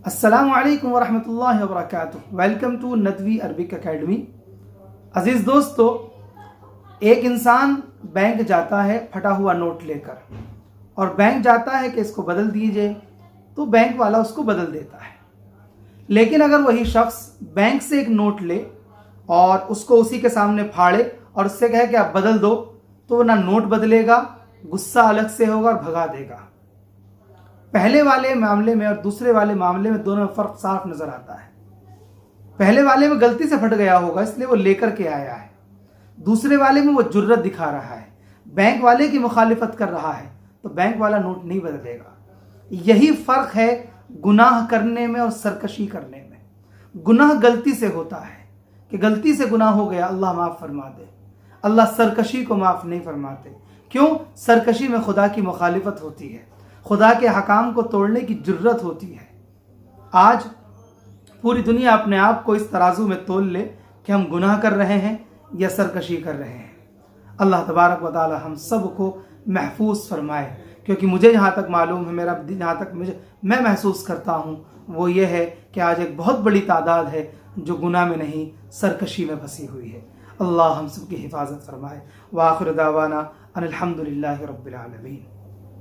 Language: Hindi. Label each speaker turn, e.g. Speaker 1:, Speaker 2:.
Speaker 1: अस्सलामु अलैकुम वरहमतुल्लाहि वबरकातुहू। Welcome to Nadwi Arabic academy. अजीज़ दोस्तों, एक इंसान बैंक जाता है फटा हुआ नोट लेकर और बैंक जाता है कि इसको बदल दीजिए, तो बैंक वाला उसको बदल देता है। लेकिन अगर वही शख्स बैंक से एक नोट ले और उसको उसी के सामने फाड़े और उससे कहे कि आप बदल दो, तो वो ना नोट बदलेगा, गुस्सा अलग से होगा और भगा देगा। पहले वाले मामले में और दूसरे वाले मामले में दोनों में फ़र्क साफ नज़र आता है। पहले वाले में गलती से फट गया होगा इसलिए वो लेकर के आया है, दूसरे वाले में वो जुर्रत दिखा रहा है, बैंक वाले की मुखालिफत कर रहा है, तो बैंक वाला नोट नहीं बदलेगा। यही फ़र्क है गुनाह करने में और सरकशी करने में। गुनाह गलती से होता है कि गलती से गुनाह हो गया, अल्लाह माफ़ फरमा दे। अल्लाह सरकशी को माफ़ नहीं फरमाते। क्यों? सरकशी में खुदा की मुखालिफत होती है, खुदा के हकाम को तोड़ने की जुर्रत होती है। आज पूरी दुनिया अपने आप को इस तराजू में तोल ले कि हम गुनाह कर रहे हैं या सरकशी कर रहे हैं। अल्लाह तबारक व तआला हम सब को महफूज फरमाए, क्योंकि मुझे जहाँ तक मालूम है, मेरा जहाँ तक मैं महसूस करता हूँ वो ये है कि आज एक बहुत बड़ी तादाद है जो गुनाह में नहीं सरकशी में फंसी हुई है। अल्लाह हम सब की हिफाजत फरमाए। व आखिर दावाना अनिल हम्दुलिल्लाहि रब्बिल आलमीन।